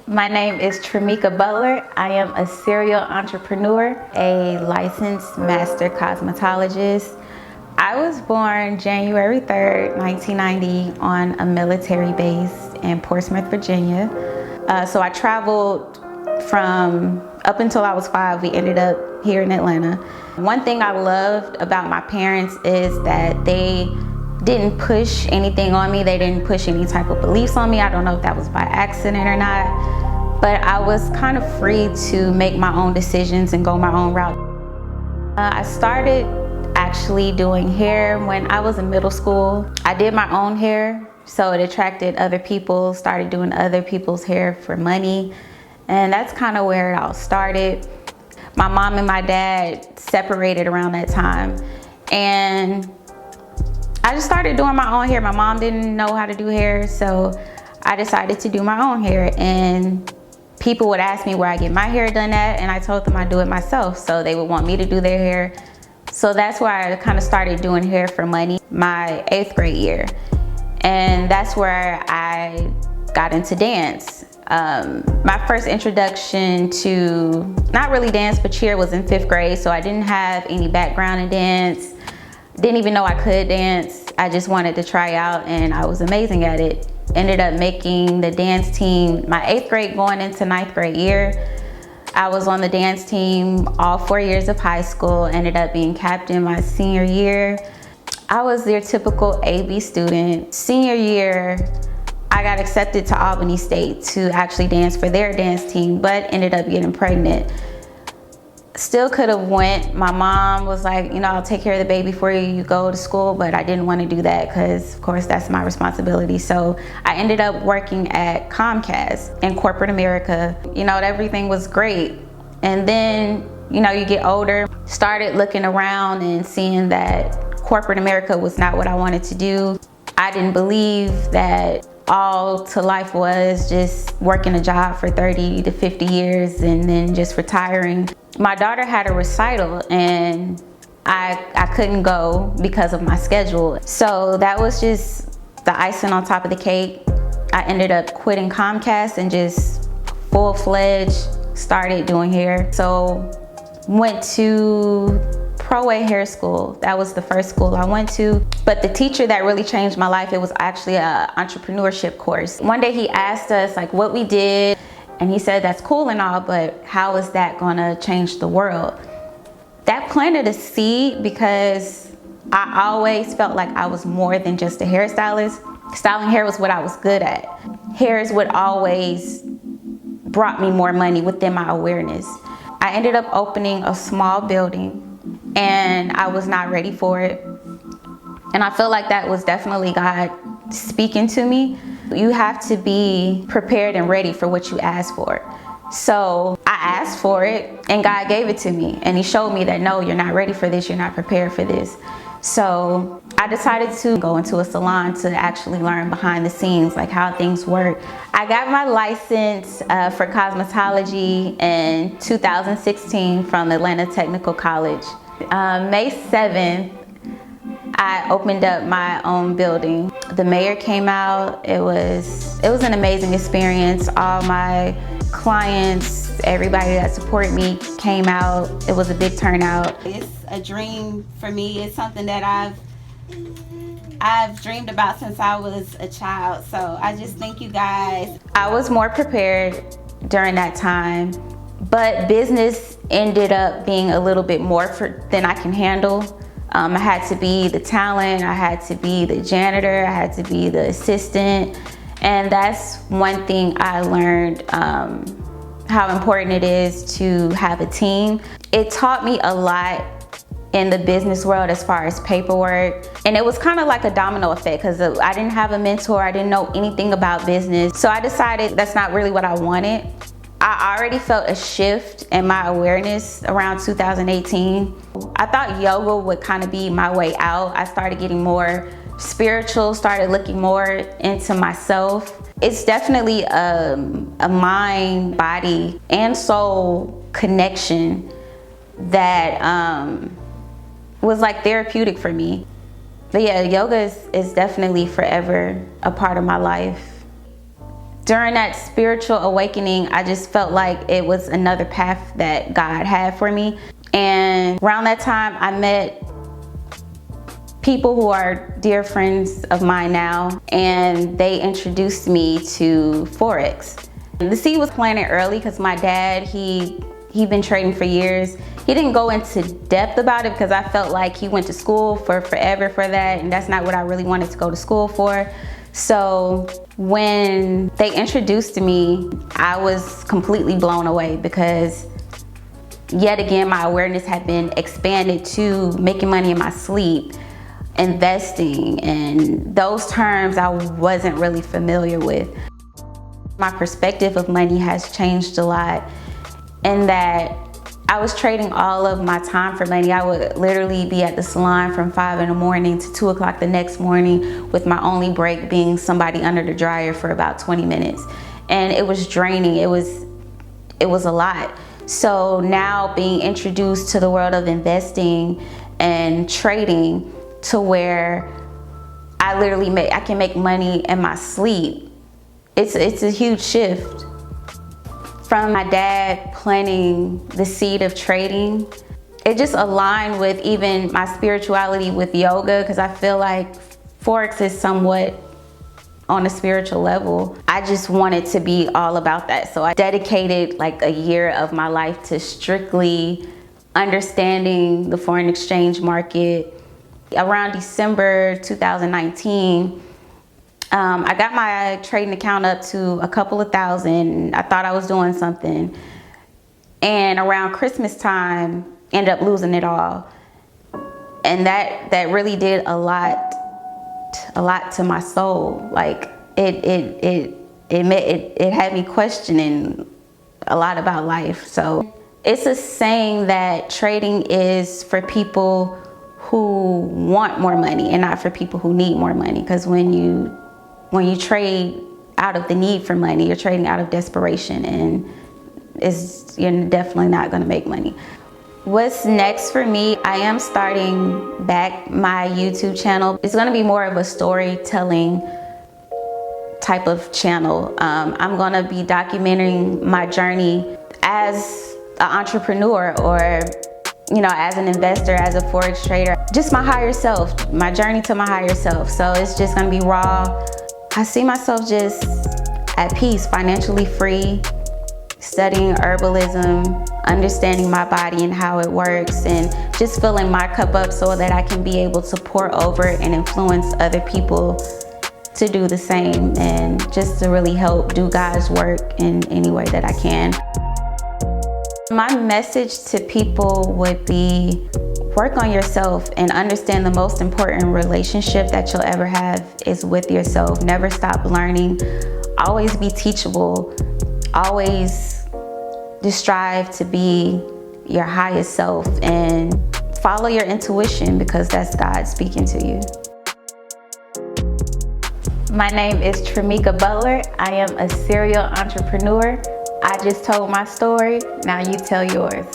My name is Tramekab. I am a serial entrepreneur, a licensed master cosmetologist. I was born January 3rd, 1990 on a military base in Portsmouth, Virginia. So I traveled from up until I was 5. We ended up here in Atlanta. One thing I loved about my parents is that they didn't push anything on me. They didn't push any type of beliefs on me. I don't know if that was by accident or not, but I was kind of free to make my own decisions and go my own route. I started actually doing hair when I was in middle school. I did my own hair, so it attracted other people, started doing other people's hair for money, and that's kind of where it all started. My mom and my dad separated around that time, and I just started doing my own hair. My mom didn't know how to do hair, so I decided to do my own hair. And people would ask me where I get my hair done at, and I told them I do it myself. So they would want me to do their hair. So that's why I kind of started doing hair for money my 8th grade year. And that's where I got into dance. My first introduction to, not really dance, but cheer was in 5th grade. So I didn't have any background in dance. Didn't even know I could dance. I just wanted to try out, and I was amazing at it. Ended up making the dance team my 8th grade going into 9th grade year. I was on the dance team all 4 years of high school, ended up being captain my senior year. I was their typical AB student. Senior year, I got accepted to Albany State to actually dance for their dance team, but ended up getting pregnant. Still could have went. My mom was like, you know, I'll take care of the baby for you, you go to school, but I didn't want to do that because of course that's my responsibility. So I ended up working at Comcast in corporate America. You know, everything was great. And then, you know, you get older, started looking around and seeing that corporate America was not what I wanted to do. I didn't believe that all to life was just working a job for 30 to 50 years and then just retiring. My daughter had a recital and I couldn't go because of my schedule. So that was just the icing on top of the cake. I ended up quitting Comcast and just full-fledged started doing hair. So went to Pro-Way hair school. That was the first school I went to. But the teacher that really changed my life, it was actually an entrepreneurship course. One day he asked us like what we did, and he said, that's cool and all, but how is that gonna change the world? That planted a seed because I always felt like I was more than just a hairstylist. Styling hair was what I was good at. Hair is what always brought me more money within my awareness. I ended up opening a small building and I was not ready for it. And I feel like that was definitely God speaking to me. You have to be prepared and ready for what you ask for. So I asked for it and God gave it to me. And he showed me that, no, you're not ready for this. You're not prepared for this. So I decided to go into a salon to actually learn behind the scenes, like how things work. I got my license for cosmetology in 2016 from Atlanta Technical College. May 7th, I opened up my own building. The mayor came out. It was an amazing experience. All my clients, everybody that supported me came out. It was a big turnout. It's a dream for me. It's something that I've dreamed about since I was a child. So I just thank you guys. I was more prepared during that time, but business ended up being a little bit more than I can handle. I had to be the talent, I had to be the janitor, I had to be the assistant. And that's one thing I learned, how important it is to have a team. It taught me a lot in the business world as far as paperwork. And it was kind of like a domino effect because I didn't have a mentor, I didn't know anything about business. So I decided that's not really what I wanted. I already felt a shift in my awareness around 2018. I thought yoga would kind of be my way out. I started getting more spiritual, started looking more into myself. It's definitely a mind, body, and soul connection that was like therapeutic for me. But yeah, yoga is definitely forever a part of my life. During that spiritual awakening, I just felt like it was another path that God had for me. And around that time, I met people who are dear friends of mine now, and they introduced me to Forex. The seed was planted early because my dad, he'd been trading for years. He didn't go into depth about it because I felt like he went to school for forever for that, and that's not what I really wanted to go to school for. So when they introduced me, I was completely blown away because yet again, my awareness had been expanded to making money in my sleep, investing, and those terms I wasn't really familiar with. My perspective of money has changed a lot in that I was trading all of my time for money. I would literally be at the salon from 5 in the morning to 2 o'clock the next morning, with my only break being somebody under the dryer for about 20 minutes. And it was draining. It was a lot. So now being introduced to the world of investing and trading, to where I literally I can make money in my sleep. It's a huge shift. From my dad planting the seed of trading, it just aligned with even my spirituality with yoga, because I feel like Forex is somewhat on a spiritual level. I just wanted to be all about that. So I dedicated like a year of my life to strictly understanding the foreign exchange market. Around December 2019, I got my trading account up to a couple of thousand. I thought I was doing something. And around Christmas time, ended up losing it all. And that really did a lot to my soul. Like it had me questioning a lot about life. So it's a saying that trading is for people who want more money and not for people who need more money. Because when you trade out of the need for money, you're trading out of desperation, and you're definitely not going to make money. What's next for me? I am starting back my YouTube channel. It's going to be more of a storytelling type of channel. I'm going to be documenting my journey as an entrepreneur, or as an investor, as a Forex trader, just my higher self, my journey to my higher self. So it's just gonna be raw. I see myself just at peace, financially free, studying herbalism, understanding my body and how it works, and just filling my cup up so that I can be able to pour over and influence other people to do the same, and just to really help do God's work in any way that I can. My message to people would be, work on yourself and understand the most important relationship that you'll ever have is with yourself. Never stop learning. Always be teachable. Always just strive to be your highest self, and follow your intuition, because that's God speaking to you. My name is Tramekab Butler. I am a serial entrepreneur. I just told my story, now you tell yours.